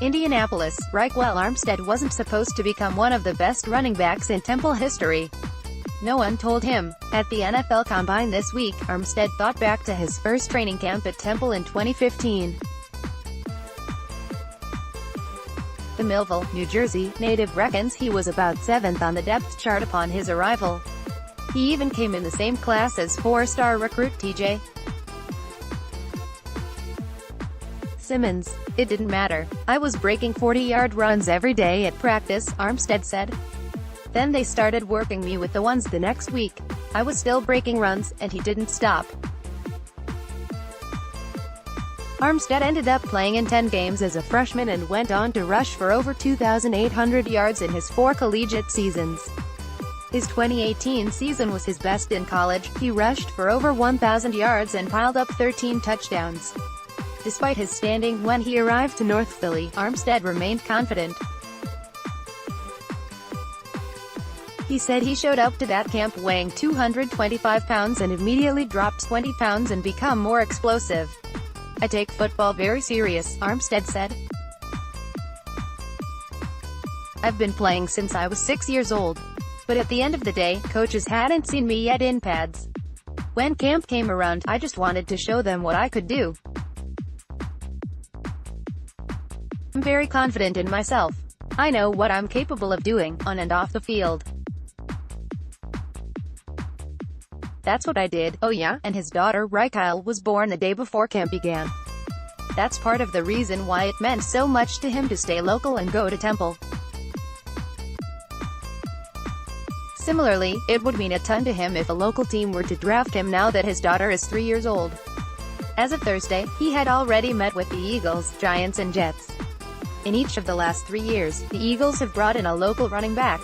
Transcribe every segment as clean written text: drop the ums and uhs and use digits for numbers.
Indianapolis, Ryquell Armstead wasn't supposed to become one of the best running backs in Temple history. No one told him. At the NFL Combine this week, Armstead thought back to his first training camp at Temple in 2015. The Millville, New Jersey, native reckons he was about 7th on the depth chart upon his arrival. He even came in the same class as four-star recruit T.J. Simmons. It didn't matter. I was breaking 40-yard runs every day at practice, Armstead said. Then they started working me with the ones the next week. I was still breaking runs, and he didn't stop. Armstead ended up playing in 10 games as a freshman and went on to rush for over 2,800 yards in his 4 collegiate seasons. His 2018 season was his best in college. He rushed for over 1,000 yards and piled up 13 touchdowns. Despite his standing when he arrived to North Philly, Armstead remained confident. He said he showed up to that camp weighing 225 pounds and immediately dropped 20 pounds and become more explosive. I take football very serious, Armstead said. I've been playing since I was 6 years old. But at the end of the day, coaches hadn't seen me yet in pads. When camp came around, I just wanted to show them what I could do. I'm very confident in myself. I know what I'm capable of doing, on and off the field. That's what I did. Oh yeah, and his daughter Ryquell was born the day before camp began. That's part of the reason why it meant so much to him to stay local and go to Temple. Similarly, it would mean a ton to him if a local team were to draft him now that his daughter is 3 years old. As of Thursday, he had already met with the Eagles, Giants and Jets. In each of the last 3 years, the Eagles have brought in a local running back.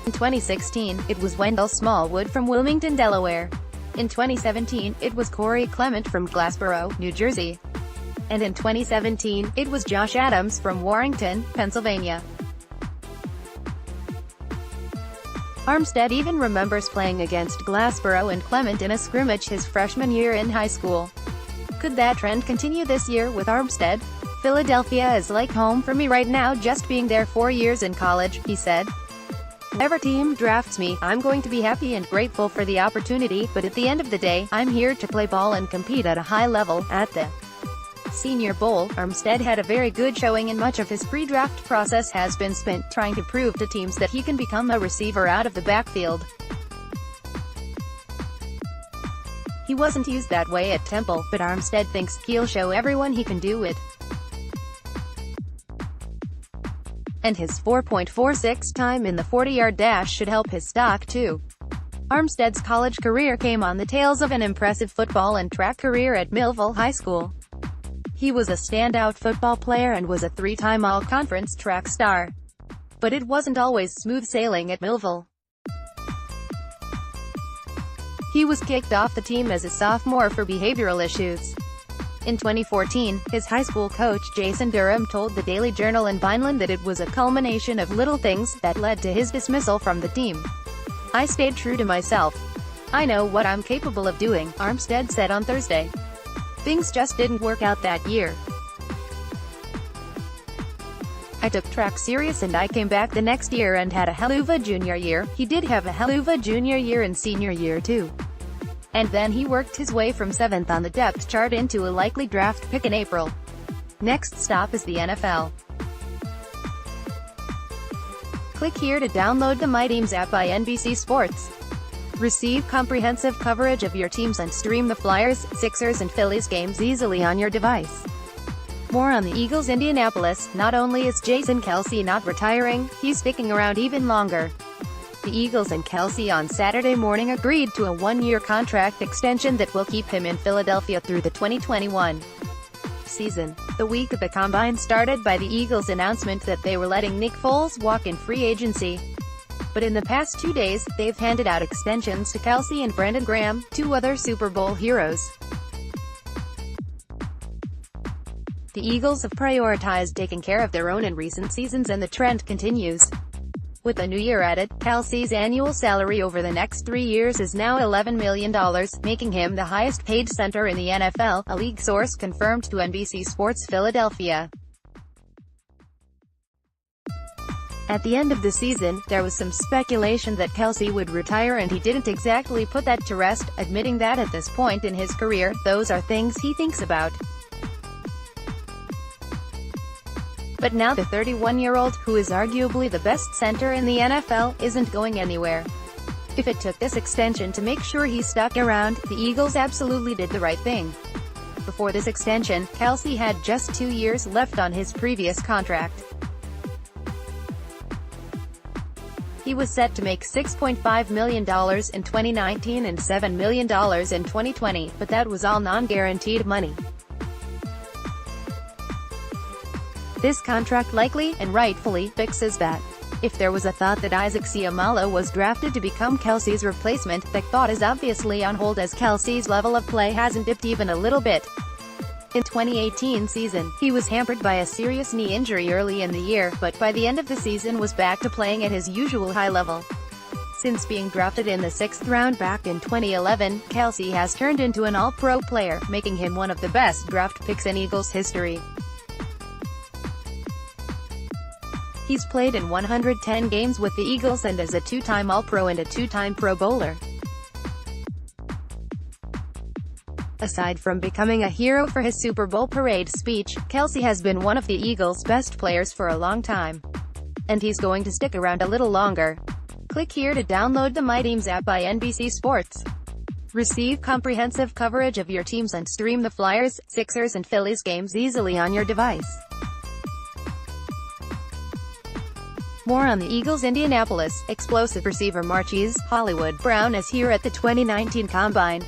In 2016, it was Wendell Smallwood from Wilmington, Delaware. In 2017, it was Corey Clement from Glassboro, New Jersey. And in 2017, it was Josh Adams from Warrenton, Pennsylvania. Armstead even remembers playing against Glassboro and Clement in a scrimmage his freshman year in high school. Could that trend continue this year with Armstead? Philadelphia is like home for me right now, just being there 4 years in college, he said. Whatever team drafts me, I'm going to be happy and grateful for the opportunity, but at the end of the day, I'm here to play ball and compete at a high level. At the Senior Bowl, Armstead had a very good showing and much of his pre-draft process has been spent trying to prove to teams that he can become a receiver out of the backfield. He wasn't used that way at Temple, but Armstead thinks he'll show everyone he can do it. And his 4.46 time in the 40-yard dash should help his stock too. Armstead's college career came on the tails of an impressive football and track career at Millville High School. He was a standout football player and was a 3-time all-conference track star. But it wasn't always smooth sailing at Millville. He was kicked off the team as a sophomore for behavioral issues. In 2014, his high school coach Jason Durham told the Daily Journal in Vineland that it was a culmination of little things that led to his dismissal from the team. I stayed true to myself. I know what I'm capable of doing, Armstead said on Thursday. Things just didn't work out that year. I took track serious and I came back the next year and had a hell of a junior year. He did have a hell of a junior year and senior year too. And then he worked his way from 7th on the depth chart into a likely draft pick in April. Next stop is the NFL. Click here to download the My Teams app by NBC Sports. Receive comprehensive coverage of your teams and stream the Flyers, Sixers and Phillies games easily on your device. More on the Eagles Indianapolis. Not only is Jason Kelce not retiring, he's sticking around even longer. The Eagles and Kelce on Saturday morning agreed to a 1-year contract extension that will keep him in Philadelphia through the 2021 season. The week of the Combine started by the Eagles' announcement that they were letting Nick Foles walk in free agency. But in the past 2 days, they've handed out extensions to Kelce and Brandon Graham, 2 other Super Bowl heroes. The Eagles have prioritized taking care of their own in recent seasons and the trend continues. With a new year added, Kelce's annual salary over the next 3 years is now $11 million, making him the highest-paid center in the NFL, a league source confirmed to NBC Sports Philadelphia. At the end of the season, there was some speculation that Kelce would retire, and he didn't exactly put that to rest, admitting that at this point in his career, those are things he thinks about. But now the 31-year-old, who is arguably the best center in the NFL, isn't going anywhere. If it took this extension to make sure he stuck around, the Eagles absolutely did the right thing. Before this extension, Kelce had just 2 years left on his previous contract. He was set to make $6.5 million in 2019 and $7 million in 2020, but that was all non-guaranteed money. This contract likely, and rightfully, fixes that. If there was a thought that Isaac Seumalo was drafted to become Kelce's replacement, that thought is obviously on hold, as Kelce's level of play hasn't dipped even a little bit. In 2018 season, he was hampered by a serious knee injury early in the year, but by the end of the season was back to playing at his usual high level. Since being drafted in the 6th round back in 2011, Kelce has turned into an all-pro player, making him one of the best draft picks in Eagles history. He's played in 110 games with the Eagles and is a 2-time All-Pro and a 2-time Pro Bowler. Aside from becoming a hero for his Super Bowl parade speech, Kelce has been one of the Eagles' best players for a long time. And he's going to stick around a little longer. Click here to download the My Teams app by NBC Sports. Receive comprehensive coverage of your teams and stream the Flyers, Sixers and Phillies games easily on your device. More on the Eagles' Indianapolis explosive receiver Marquise Hollywood Brown is here at the 2019 Combine.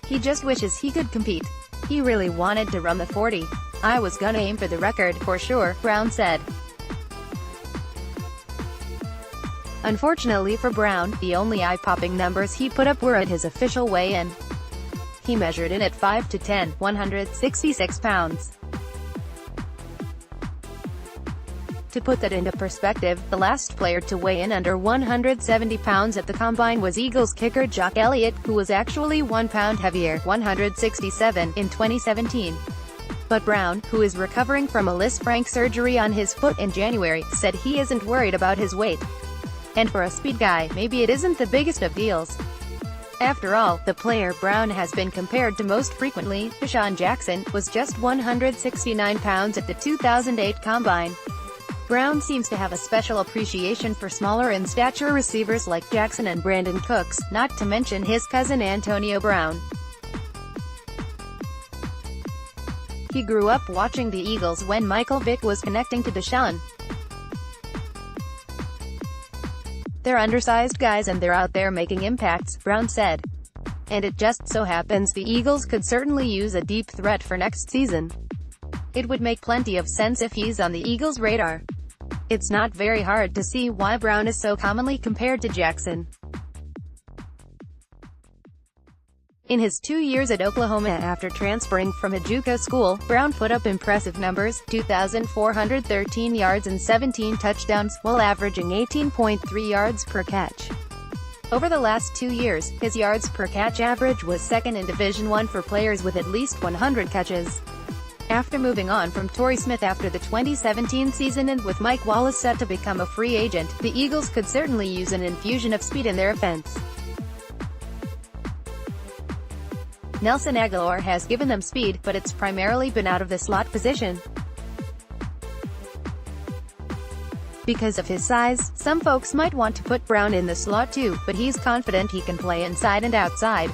He just wishes he could compete. He really wanted to run the 40. "I was gonna aim for the record, for sure," Brown said. Unfortunately for Brown, the only eye-popping numbers he put up were at his official weigh-in. He measured in at 5'10", 166 pounds. To put that into perspective, the last player to weigh in under 170 pounds at the Combine was Eagles kicker Jock Elliott, who was actually 1 pound heavier, 167, in 2017. But Brown, who is recovering from a Lisfranc surgery on his foot in January, said he isn't worried about his weight. And for a speed guy, maybe it isn't the biggest of deals. After all, the player Brown has been compared to most frequently, Deshaun Jackson, was just 169 pounds at the 2008 Combine. Brown seems to have a special appreciation for smaller in stature receivers like Jackson and Brandon Cooks, not to mention his cousin Antonio Brown. He grew up watching the Eagles when Michael Vick was connecting to Deshaun. "They're undersized guys and they're out there making impacts," Brown said. "And it just so happens the Eagles could certainly use a deep threat for next season. It would make plenty of sense if he's on the Eagles' radar." It's not very hard to see why Brown is so commonly compared to Jackson. In his 2 years at Oklahoma after transferring from a JUCO school, Brown put up impressive numbers, 2,413 yards and 17 touchdowns, while averaging 18.3 yards per catch. Over the last 2 years, his yards per catch average was second in Division I for players with at least 100 catches. After moving on from Torrey Smith after the 2017 season and with Mike Wallace set to become a free agent, the Eagles could certainly use an infusion of speed in their offense. Nelson Agholor has given them speed, but it's primarily been out of the slot position. Because of his size, some folks might want to put Brown in the slot too, but he's confident he can play inside and outside.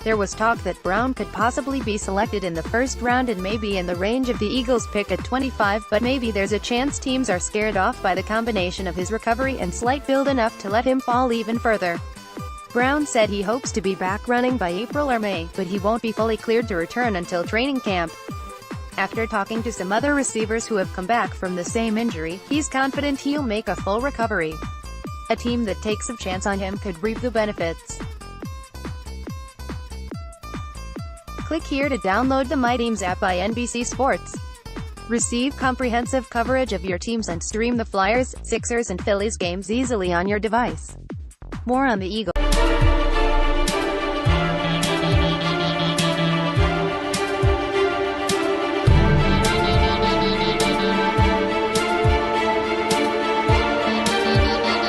There was talk that Brown could possibly be selected in the first round and maybe in the range of the Eagles' pick at 25, but maybe there's a chance teams are scared off by the combination of his recovery and slight build enough to let him fall even further. Brown said he hopes to be back running by April or May, but he won't be fully cleared to return until training camp. After talking to some other receivers who have come back from the same injury, he's confident he'll make a full recovery. A team that takes a chance on him could reap the benefits. Click here to download the My Teams app by NBC Sports. Receive comprehensive coverage of your teams and stream the Flyers, Sixers and Phillies games easily on your device. More on the Eagles.